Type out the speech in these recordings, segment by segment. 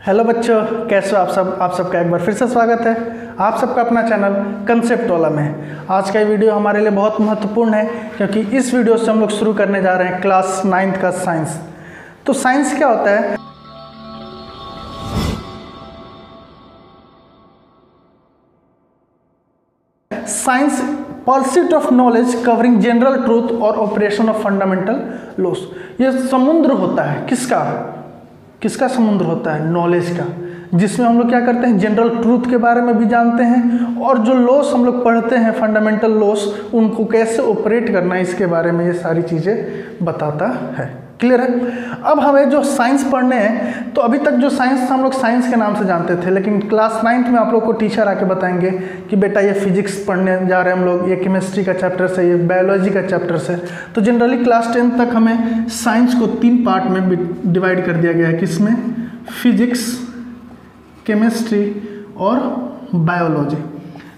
Hello बच्चों, कैसे हो आप सब। आप सबका एक बार फिर से स्वागत है आप सबका अपना चैनल कंसेप्ट वाला में। आज का ये वीडियो हमारे लिए बहुत महत्वपूर्ण है क्योंकि इस वीडियो से हम लोग शुरू करने जा रहे हैं क्लास 9th का साइंस। तो साइंस क्या होता है? Science pursuit of knowledge covering general truth और ऑपरेशन ऑफ फंडामेंटल लॉस। ये समुद्र होता है किसका समुद्र होता है? नॉलेज का, जिसमें हम लोग क्या करते हैं, जनरल ट्रूथ के बारे में भी जानते हैं और जो लॉस हम लोग पढ़ते हैं, फंडामेंटल लॉस, उनको कैसे ऑपरेट करना है इसके बारे में ये सारी चीज़ें बताता है। क्लियर है? अब हमें जो साइंस पढ़ने हैं, तो अभी तक जो साइंस था हम लोग साइंस के नाम से जानते थे, लेकिन क्लास 9th में आप लोग को टीचर आके बताएंगे कि बेटा ये फिजिक्स पढ़ने जा रहे हैं हम लोग, ये केमिस्ट्री का चैप्टर से, ये बायोलॉजी का चैप्टर से। तो जनरली क्लास 10th तक हमें साइंस को 3 पार्ट में डिवाइड कर दिया गया है। किसमें? फिजिक्स, केमिस्ट्री और बायोलॉजी।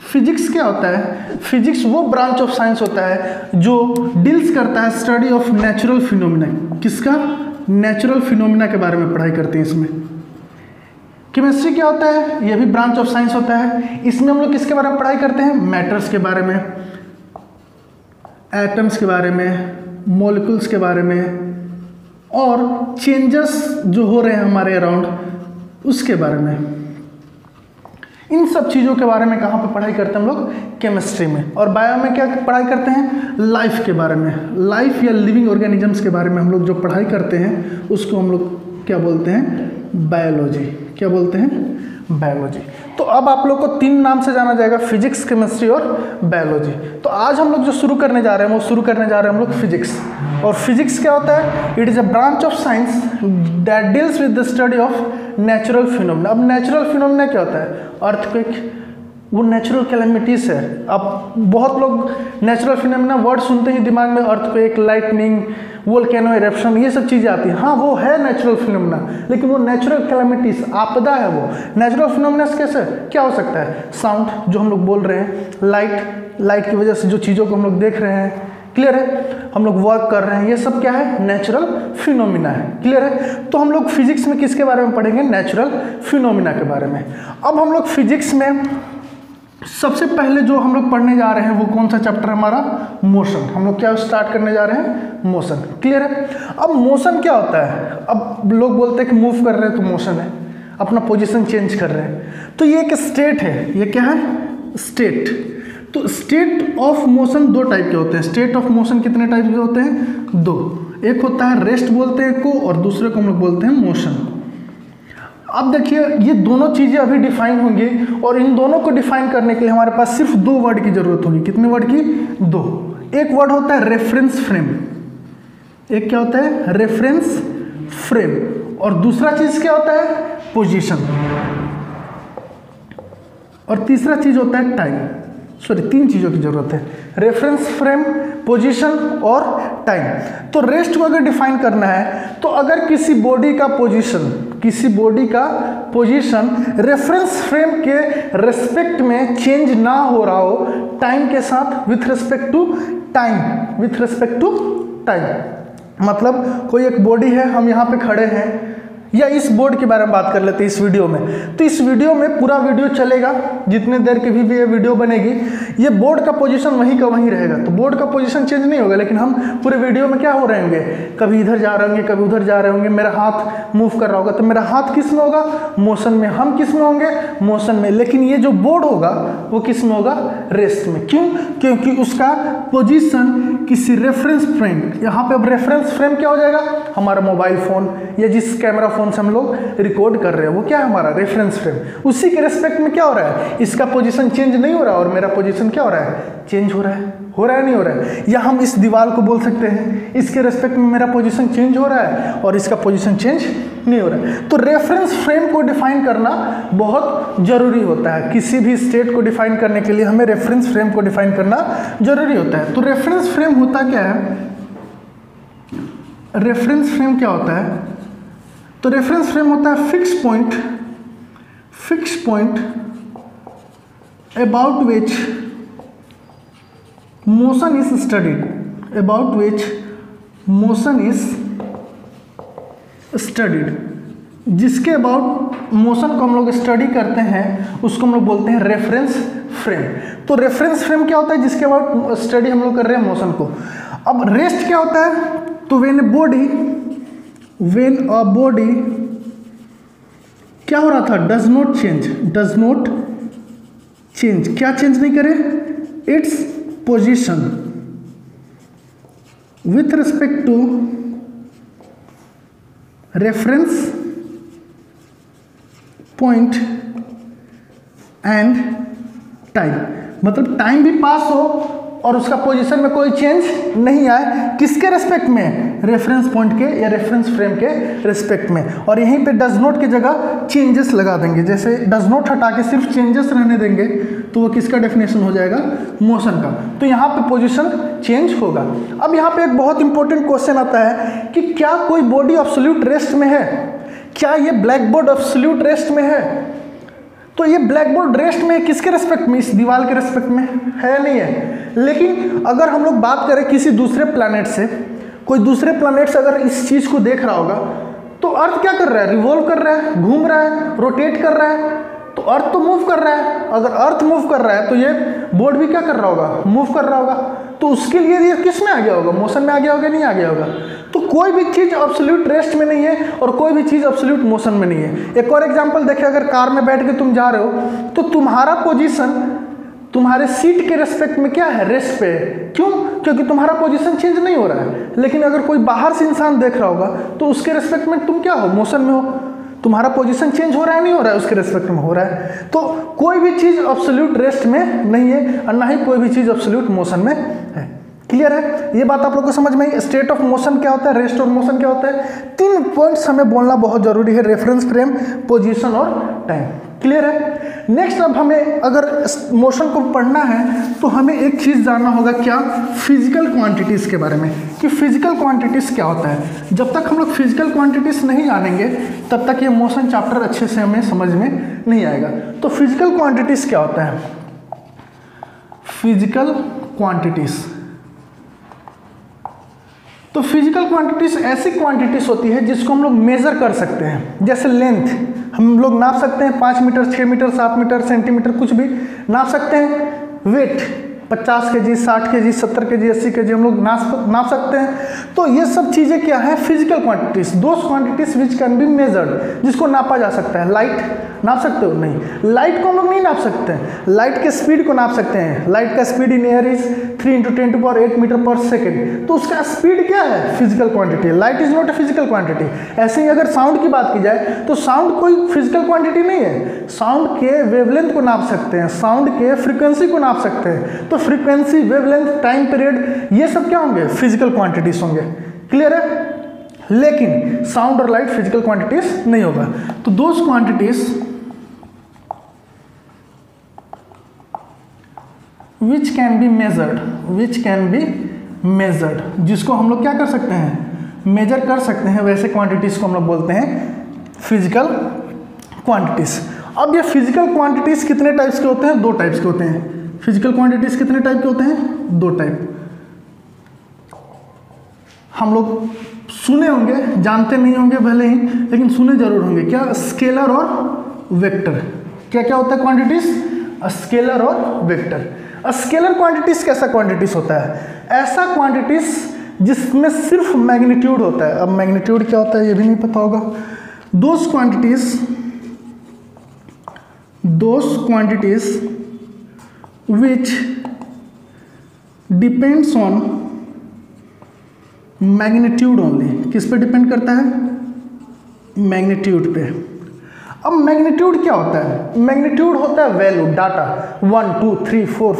फिजिक्स क्या होता है? फिजिक्स वो ब्रांच ऑफ साइंस होता है जो डील्स करता है स्टडी ऑफ नेचुरल फिनोमिना। किसका? नेचुरल फिनोमिना के बारे में पढ़ाई करते हैं इसमें। केमिस्ट्री क्या होता है? ये भी ब्रांच ऑफ साइंस होता है। इसमें हम लोग किसके बारे में पढ़ाई करते हैं? मैटर्स के बारे में, एटम्स के बारे में, मॉलिक्यूल्स के बारे में और चेंजेस जो हो रहे हैं हमारे अराउंड उसके बारे में। इन सब चीज़ों के बारे में कहाँ पे पढ़ाई करते हैं हम लोग? केमिस्ट्री में। और बायो में क्या पढ़ाई करते हैं? लाइफ के बारे में, लाइफ या लिविंग ऑर्गेनिजम्स के बारे में हम लोग जो पढ़ाई करते हैं उसको हम लोग क्या बोलते हैं? बायोलॉजी। क्या बोलते हैं? बायोलॉजी। तो अब आप लोग को 3 नाम से जाना जाएगा, फिजिक्स, केमिस्ट्री और बायोलॉजी। तो आज हम लोग जो शुरू करने जा रहे हैं वो शुरू करने जा रहे हैं हम लोग फिजिक्स। और फिजिक्स क्या होता है? It is a branch of science that deals with the study of natural phenomena. अब नेचुरल फिनोमिना क्या होता है? अर्थक्वेक, वो नेचुरल कैलेमिटीज है। अब बहुत लोग नेचुरल फिनोमिना वर्ड सुनते ही दिमाग में अर्थक्वेक, लाइटनिंग, वोल्केनो इरप्शन, ये सब चीज़ें आती हैं। हाँ, वो है नेचुरल फिनोमिना, लेकिन वो नेचुरल कैलेमिटीज, आपदा है वो। नेचुरल फिनोमिना कैसे क्या हो सकता है? साउंड जो हम लोग बोल रहे हैं, लाइट की वजह से जो चीज़ों को हम लोग देख रहे हैं, क्लियर है, हम लोग वर्क कर रहे हैं, ये सब क्या है? नेचुरल फिनोमिना है। क्लियर है? तो हम लोग फिजिक्स में किसके बारे में पढ़ेंगे? नेचुरल फिनोमिना के बारे में। अब हम लोग फिजिक्स में सबसे पहले जो हम लोग पढ़ने जा रहे हैं वो कौन सा चैप्टर है हमारा? मोशन। हम लोग क्या स्टार्ट करने जा रहे हैं? मोशन। क्लियर है? अब मोशन क्या होता है? अब लोग बोलते हैं कि मूव कर रहे हैं तो मोशन है, अपना पोजीशन चेंज कर रहे हैं। तो ये एक स्टेट है। ये क्या है? स्टेट। तो स्टेट ऑफ मोशन 2 टाइप के होते हैं। स्टेट ऑफ मोशन कितने टाइप के होते हैं? 2। एक होता है रेस्ट बोलते हैं को, और दूसरे को हम लोग बोलते हैं मोशन। अब देखिए, ये दोनों चीज़ें अभी डिफाइन होंगी और इन दोनों को डिफाइन करने के लिए हमारे पास सिर्फ 2 वर्ड की जरूरत होगी। कितने वर्ड की? 2। एक वर्ड होता है रेफरेंस फ्रेम। एक क्या होता है? Reference frame. और दूसरा चीज क्या होता है? पोजीशन। और तीसरा चीज होता है टाइम। 3 चीज़ों की जरूरत है, रेफरेंस फ्रेम, पोजीशन और टाइम। तो रेस्ट को अगर डिफाइन करना है तो अगर किसी बॉडी का पोजीशन रेफरेंस फ्रेम के रेस्पेक्ट में चेंज ना हो रहा हो टाइम के साथ, विथ रेस्पेक्ट टू टाइम, मतलब कोई एक बॉडी है, हम यहाँ पे खड़े हैं, या इस बोर्ड के बारे में बात कर लेते हैं इस वीडियो में। तो इस वीडियो में पूरा वीडियो चलेगा, जितने देर की भी ये वीडियो बनेगी, ये बोर्ड का पोजीशन वहीं का वहीं रहेगा। तो बोर्ड का पोजीशन चेंज नहीं होगा, लेकिन हम पूरे वीडियो में क्या हो रहे होंगे? कभी इधर जा रहे होंगे, कभी उधर जा रहे होंगे, मेरा हाथ मूव कर रहा होगा, तो मेरा हाथ किस में होगा? मोशन में। हम किस में होंगे? मोशन में। लेकिन ये जो बोर्ड होगा वो किस में होगा? रेस्ट में। क्यों? क्योंकि उसका पोजीशन किसी रेफरेंस फ्रेम, यहाँ पे अब रेफरेंस फ्रेम क्या हो जाएगा? हमारा मोबाइल फोन या जिस कैमरा फोन से हम लोग रिकॉर्ड कर रहे हैं वो क्या है? हमारा रेफरेंस फ्रेम। उसी के रेस्पेक्ट में क्या हो रहा है? इसका पोजीशन चेंज नहीं हो रहा और मेरा पोजीशन क्या हो रहा है? चेंज हो रहा है। नहीं हो रहा है? या हम इस दीवार को बोल सकते हैं इसके रेस्पेक्ट में मेरा पोजीशन चेंज हो रहा है और इसका पोजीशन चेंज नहीं हो रहा है। तो रेफरेंस फ्रेम को डिफाइन करना बहुत जरूरी होता है। किसी भी स्टेट को डिफाइन करने के लिए हमें रेफरेंस फ्रेम को डिफाइन करना जरूरी होता है। तो रेफरेंस फ्रेम होता क्या है? रेफरेंस फ्रेम क्या होता है? तो रेफरेंस फ्रेम होता है fix point about which motion is studied, जिसके अबाउट मोशन को हम लोग स्टडी करते हैं उसको हम लोग बोलते हैं रेफरेंस फ्रेम। तो रेफरेंस फ्रेम क्या होता है? जिसके अबाउट स्टडी हम लोग कर रहे हैं मोशन को। अब रेस्ट क्या होता है? तो व्हेन अ बॉडी क्या हो रहा था? डज नॉट चेंज, क्या चेंज नहीं करे? Its position with respect to reference point and time. मतलब टाइम भी पास हो और उसका पोजीशन में कोई चेंज नहीं आए। किसके रेस्पेक्ट में? रेफरेंस पॉइंट के या रेफरेंस फ्रेम के रेस्पेक्ट में। और यहीं पे डज नॉट की जगह चेंजेस लगा देंगे। जैसे डज नॉट हटा के सिर्फ चेंजेस रहने देंगे तो वो किसका डेफिनेशन हो जाएगा? मोशन का। तो यहाँ पे पोजीशन चेंज होगा। अब यहाँ पे एक बहुत इंपॉर्टेंट क्वेश्चन आता है कि क्या कोई बॉडी एब्सोल्यूट रेस्ट में है? क्या ये ब्लैक बोर्ड एब्सोल्यूट रेस्ट में है? तो ये ब्लैक बोर्ड रेस्ट में किसके रेस्पेक्ट में? इस दीवार के रेस्पेक्ट में है, नहीं है। लेकिन अगर हम लोग बात करें किसी दूसरे प्लैनेट से, कोई दूसरे प्लैनेट से अगर इस चीज़ को देख रहा होगा तो अर्थ क्या कर रहा है? रिवॉल्व कर रहा है, घूम रहा है, रोटेट कर रहा है। तो अर्थ तो मूव कर रहा है। अगर अर्थ मूव कर रहा है तो ये बोर्ड भी क्या कर रहा होगा? मूव कर रहा होगा। तो उसके लिए ये किस में आ गया होगा? मोशन में आ गया होगा, नहीं आ गया होगा? तो कोई भी चीज़ एब्सोल्यूट रेस्ट में नहीं है और कोई भी चीज़ एब्सोल्यूट मोशन में नहीं है। एक और एग्जांपल देखिए, अगर कार में बैठ के तुम जा रहे हो तो तुम्हारा पोजीशन तुम्हारे सीट के रेस्पेक्ट में क्या है? रेस्ट पे। क्यों? क्योंकि तुम्हारा पोजीशन चेंज नहीं हो रहा है। लेकिन अगर कोई बाहर से इंसान देख रहा होगा तो उसके रेस्पेक्ट में तुम क्या हो? मोशन में हो। तुम्हारा पोजीशन चेंज हो रहा है, नहीं हो रहा है? उसके रेस्पेक्ट में हो रहा है। तो कोई भी चीज़ एब्सोल्यूट रेस्ट में नहीं है और ना ही कोई भी चीज़ एब्सोल्यूट मोशन में है। क्लियर है? ये बात आप लोग को समझ में आई। स्टेट ऑफ मोशन क्या होता है, रेस्ट ऑफ मोशन क्या होता है? 3 पॉइंट्स हमें बोलना बहुत जरूरी है, रेफरेंस फ्रेम, पोजीशन और टाइम। क्लियर है? नेक्स्ट अब हमें अगर मोशन को पढ़ना है तो हमें एक चीज़ जानना होगा, क्या? फिजिकल क्वांटिटीज़ के बारे में, कि फिजिकल क्वांटिटीज़ क्या होता है। जब तक हम लोग फिजिकल क्वांटिटीज़ नहीं जानेंगे तब तक ये मोशन चैप्टर अच्छे से हमें समझ में नहीं आएगा। तो फिजिकल क्वांटिटीज़ क्या होता है? फिजिकल क्वांटिटीज़, तो फिजिकल क्वांटिटीज ऐसी क्वांटिटीज होती है जिसको हम लोग मेजर कर सकते हैं। जैसे लेंथ हम लोग नाप सकते हैं, 5 मीटर, 6 मीटर, 7 मीटर, सेंटीमीटर, कुछ भी नाप सकते हैं। Weight 50 kg, 60 kg, 70 kg, 80 kg हम लोग नाप सकते हैं। तो ये सब चीज़ें क्या है? Physical quantities, those quantities which can be measured, जिसको नापा जा सकता है। लाइट नाप सकते हो? नहीं, लाइट को हम लोग नहीं नाप सकते हैं। लाइट के स्पीड को नाप सकते हैं। लाइट का speed in air is 3 × 10⁸ metre per second. तो उसका स्पीड क्या है? Physical quantity. Light is not a physical quantity. ऐसे ही अगर साउंड की बात की जाए तो साउंड कोई फिजिकल क्वांटिटी नहीं है। साउंड के वेवलेंथ को नाप सकते हैं, साउंड के फ्रीक्वेंसी को नाप सकते हैं। तो फ्रीक्वेंसी, वेवलेंथ, टाइम पीरियड, ये सब क्या होंगे? फिजिकल क्वांटिटीज होंगे। क्लियर है? लेकिन साउंड और लाइट फिजिकल क्वांटिटीज नहीं होगा। तो those quantities which can be measured, जिसको हम लोग क्या कर सकते हैं? मेजर कर सकते हैं। वैसे क्वांटिटीज को हम लोग बोलते हैं फिजिकल क्वांटिटीज। अब ये फिजिकल क्वांटिटीज कितने टाइप्स के होते हैं? 2 टाइप्स के होते हैं। फिजिकल क्वांटिटीज कितने टाइप के होते हैं? 2 टाइप। हम लोग सुने होंगे, जानते नहीं होंगे भले ही, लेकिन सुने जरूर होंगे। क्या? स्केलर और वेक्टर। क्या क्या होता है क्वांटिटीज? स्केलर और वेक्टर। स्केलर क्वांटिटीज कैसा क्वांटिटीज होता है? ऐसा क्वांटिटीज जिसमें सिर्फ मैग्नीट्यूड होता है। अब मैग्नीट्यूड क्या होता है ये भी नहीं पता होगा। Those quantities which depends on magnitude only. किस पे डिपेंड करता है? मैग्नीट्यूड पे। अब मैग्नीट्यूड क्या होता है? मैग्नीट्यूड होता है वैल्यू, डाटा 1 2 3 4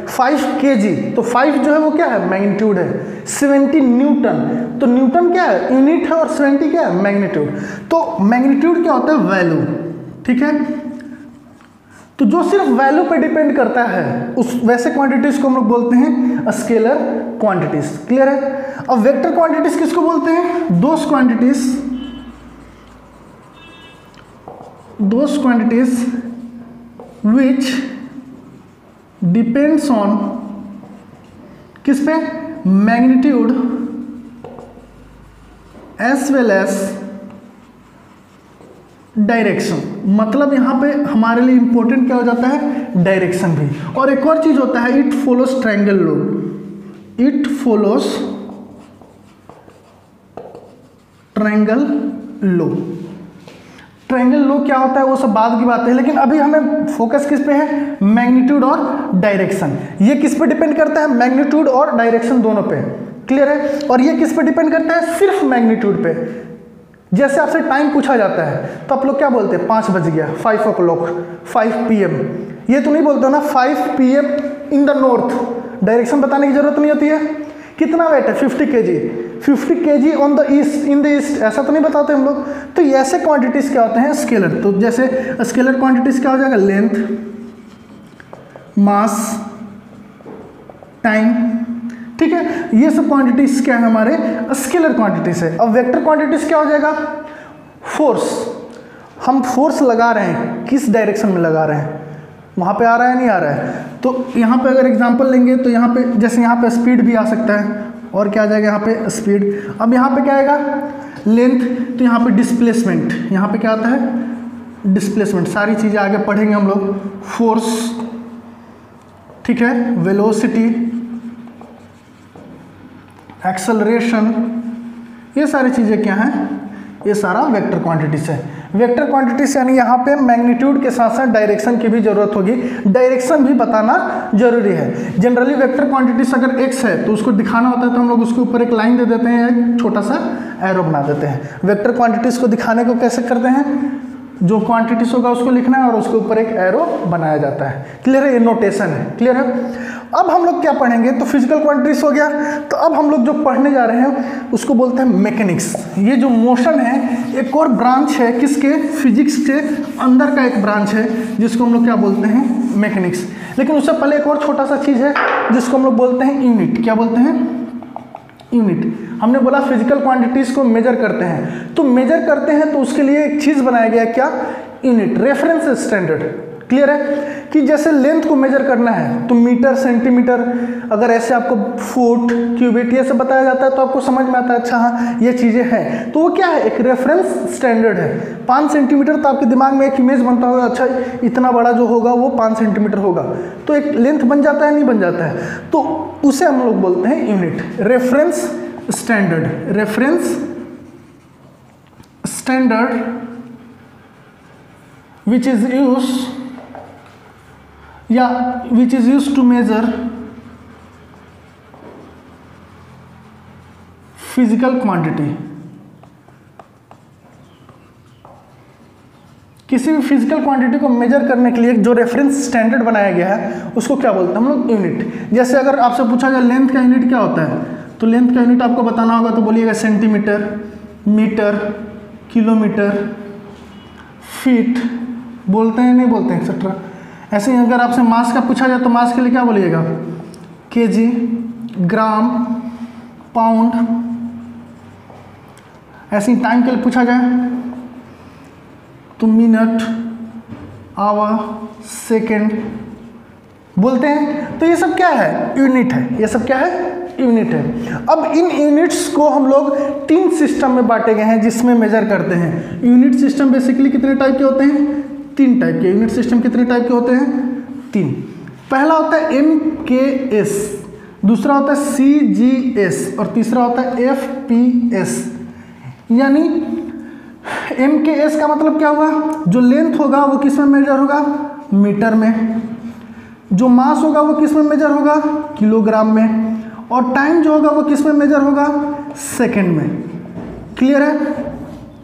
5 kg। तो 5 जो है वो क्या है? मैग्नीट्यूड है। 70 न्यूटन, तो न्यूटन क्या है? यूनिट है और 70 क्या है? मैग्नीट्यूड। तो मैग्नीट्यूड क्या होता है? वैल्यू। ठीक है? तो जो सिर्फ वैल्यू पे डिपेंड करता है उस वैसे क्वांटिटीज को हम लोग बोलते हैं स्केलर क्वांटिटीज। क्लियर है? अब वेक्टर क्वांटिटीज किसको बोलते हैं? Those quantities which depends on किस पे? Magnitude as well as direction, मतलब यहाँ पे हमारे लिए इंपॉर्टेंट क्या हो जाता है, डायरेक्शन भी। और एक और चीज होता है, it follows triangle law, it follows triangle law. Triangle law क्या होता है वो सब बाद की बात है, लेकिन अभी हमें फोकस किस पे है, मैग्नीट्यूड और डायरेक्शन। ये किस पे डिपेंड करता है, मैग्नीट्यूड और डायरेक्शन दोनों पे, क्लियर है। और ये किस पे डिपेंड करता है, सिर्फ मैग्नीट्यूड पे। जैसे आपसे टाइम पूछा जाता है तो आप लोग क्या बोलते हैं, 5 बज गया, 5 o'clock, 5 PM। ये तो नहीं बोलते हो ना 5 PM in the north, direction बताने की जरूरत नहीं होती है। कितना वेट है, 50 kg, 50 kg on the east, in the east, ऐसा तो नहीं बताते हम लोग। तो ये ऐसे क्वांटिटीज क्या होते हैं, स्केलर। तो जैसे स्केलर क्वांटिटीज क्या हो जाएगा, लेंथ, मास, टाइम, ठीक है। ये सब क्वांटिटीज क्या है, हमारे स्केलर क्वांटिटीज है। अब वेक्टर क्वांटिटीज क्या हो जाएगा, फोर्स। हम फोर्स लगा रहे हैं, किस डायरेक्शन में लगा रहे हैं, वहाँ पे आ रहा है नहीं आ रहा है। तो यहाँ पे अगर एग्जांपल लेंगे तो यहाँ पे जैसे यहाँ पे स्पीड भी आ सकता है, और क्या आ जाएगा यहाँ पे स्पीड। अब यहाँ पे क्या आएगा, लेंथ, तो यहाँ पे डिस्प्लेसमेंट, यहाँ पे क्या आता है, डिस्प्लेसमेंट। सारी चीज़ें आगे पढ़ेंगे हम लोग। फोर्स, ठीक है, वेलोसिटी, एक्सेलरेशन, ये सारी चीज़ें क्या हैं, ये सारा वेक्टर क्वांटिटीज है। वेक्टर क्वांटिटीज यानी यहाँ पे मैग्नीट्यूड के साथ साथ डायरेक्शन की भी जरूरत होगी, डायरेक्शन भी बताना जरूरी है। जनरली वेक्टर क्वांटिटीज अगर x है तो उसको दिखाना होता है तो हम लोग उसके ऊपर एक लाइन दे देते हैं, एक छोटा सा एरो बना देते हैं। वेक्टर क्वांटिटीज को दिखाने को कैसे करते हैं, जो क्वांटिटीज होगा उसको लिखना है और उसके ऊपर एक एरो बनाया जाता है, क्लियर है, ये नोटेशन है, क्लियर है। अब हम लोग क्या पढ़ेंगे, तो फिजिकल क्वांटिटीज हो गया। तो अब हम लोग जो पढ़ने जा रहे हैं उसको बोलते हैं मैकेनिक्स। ये जो मोशन है एक और ब्रांच है किसके, फिजिक्स के अंदर का एक ब्रांच है जिसको हम लोग क्या बोलते हैं, मैकेनिक्स। लेकिन उससे पहले एक और छोटा सा चीज़ है जिसको हम लोग बोलते हैं यूनिट। क्या बोलते हैं, यूनिट। हमने बोला फिजिकल क्वांटिटीज को मेजर करते हैं, तो मेजर करते हैं तो उसके लिए एक चीज़ बनाया गया, क्या, यूनिट, रेफरेंस स्टैंडर्ड, क्लियर है। कि जैसे लेंथ को मेजर करना है तो मीटर, सेंटीमीटर, अगर ऐसे आपको फुट, क्यूबिट ये सब बताया जाता है तो आपको समझ में आता है, अच्छा हाँ ये चीज़ें हैं। तो वो क्या है, एक रेफरेंस स्टैंडर्ड है। 5 सेंटीमीटर, तो आपके दिमाग में एक इमेज बनता होगा, अच्छा इतना बड़ा जो होगा वो 5 सेंटीमीटर होगा, तो एक लेंथ बन जाता है, नहीं बन जाता है, तो उसे हम लोग बोलते हैं unit, reference standard. Reference standard which is used to measure physical quantity। किसी भी फिजिकल क्वांटिटी को मेजर करने के लिए जो रेफरेंस स्टैंडर्ड बनाया गया है उसको क्या बोलते हैं हम लोग, यूनिट। जैसे अगर आपसे पूछा जाए लेंथ का यूनिट क्या होता है, तो लेंथ का यूनिट आपको बताना होगा, तो बोलिएगा सेंटीमीटर, मीटर, किलोमीटर, फीट, बोलते हैं नहीं बोलते हैं, एक्सेट्रा। ऐसे ही अगर आपसे मास का पूछा जाए तो मास के लिए क्या बोलिएगा, केजी, ग्राम, पाउंड। ऐसे ही टाइम के लिए पूछा जाए तो मिनट, आवर, सेकंड बोलते हैं। तो ये सब क्या है, यूनिट है, ये सब क्या है, यूनिट है। अब इन यूनिट्स को हम लोग 3 सिस्टम में बांटे गए हैं जिसमें मेजर करते हैं। यूनिट सिस्टम बेसिकली कितने टाइप के होते हैं, 3 टाइप के। यूनिट सिस्टम कितने टाइप के होते हैं, 3। पहला होता है MKS, दूसरा होता है CGS और तीसरा होता है FPS। यानी MKS का मतलब क्या हुआ, जो लेंथ होगा वो किस में मेजर होगा, मीटर में। जो मास होगा वो किस में मेजर होगा, किलोग्राम में। और टाइम जो होगा वो किस में मेजर होगा, सेकंड में, क्लियर है।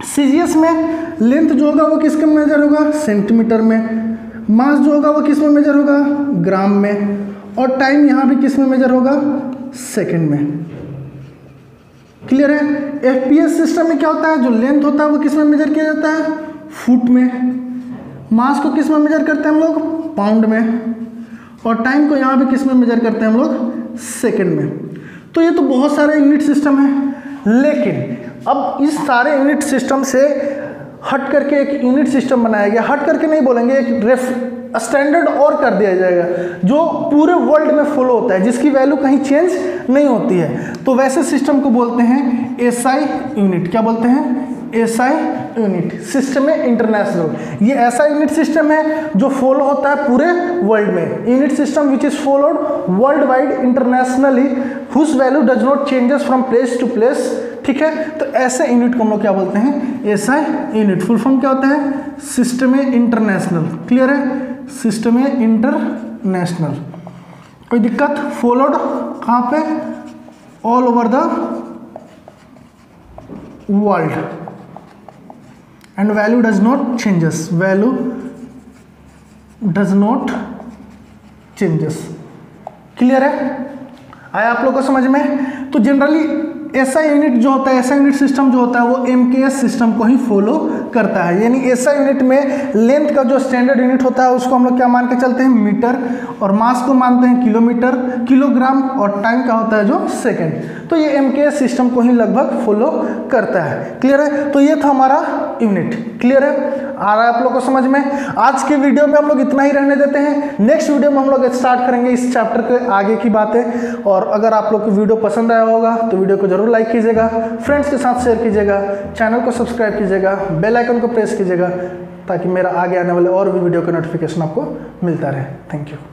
CGS में लेंथ जो होगा वो किस में मेजर होगा, सेंटीमीटर में। मास जो होगा वो किस में मेजर होगा, ग्राम में। और टाइम यहाँ भी किस में मेजर होगा, सेकंड में, क्लियर है। FPS सिस्टम में क्या होता है, जो लेंथ होता है वो किस में मेजर किया जाता है, फुट में। मास को किस में मेजर करते हैं हम लोग, पाउंड में। और टाइम को यहाँ भी किस में मेजर करते हैं हम लोग, सेकंड में। तो ये तो बहुत सारे यूनिट सिस्टम है, लेकिन अब इस सारे यूनिट सिस्टम से हट करके एक यूनिट सिस्टम बनाया गया। हट करके नहीं बोलेंगे, एक स्टैंडर्ड और कर दिया जाएगा जो पूरे वर्ल्ड में फॉलो होता है, जिसकी वैल्यू कहीं चेंज नहीं होती है। तो वैसे सिस्टम को बोलते हैं SI यूनिट। क्या बोलते हैं, एसआई यूनिट, सिस्टम है इंटरनेशनल। ये ऐसा यूनिट सिस्टम है जो फॉलो होता है पूरे वर्ल्ड में। Unit system which is followed world wide internationally whose value does not changes from place to place. ठीक है, तो ऐसे यूनिट को हम लोग क्या बोलते हैं? SI unit. फुल फॉर्म क्या होता है? System international. क्लियर है? System international. कोई दिक्कत? फॉलोड कहाँ पे? All over the world and value does not changes, value does not changes. Clear है? आया आप लोग को समझ में? तो जनरली ऐसा यूनिट जो होता है, ऐसा यूनिट सिस्टम जो होता है वो एमकेएस सिस्टम को ही फॉलो करता है। यानी ऐसा यूनिट में लेंथ का जो स्टैंडर्ड यूनिट होता है उसको हम लोग क्या मान के चलते हैं? मीटर। और मास को मानते हैं किलोमीटर, किलोग्राम। और टाइम का होता है जो सेकंड। तो ये एमकेएस सिस्टम को ही लगभग फॉलो करता है। क्लियर है? तो ये था हमारा यूनिट। क्लियर है? आ रहा है आप लोग को समझ में? आज के वीडियो में हम लोग इतना ही रहने देते हैं। नेक्स्ट वीडियो में हम लोग स्टार्ट करेंगे इस चैप्टर के आगे की बातें। और अगर आप लोग को वीडियो पसंद आया होगा तो वीडियो को जरूर लाइक कीजिएगा, फ्रेंड्स के साथ शेयर कीजिएगा, चैनल को सब्सक्राइब कीजिएगा, बेल आइकन को प्रेस कीजिएगा ताकि मेरा आगे आने वाले और भी वीडियो का नोटिफिकेशन आपको मिलता रहे। Thank you.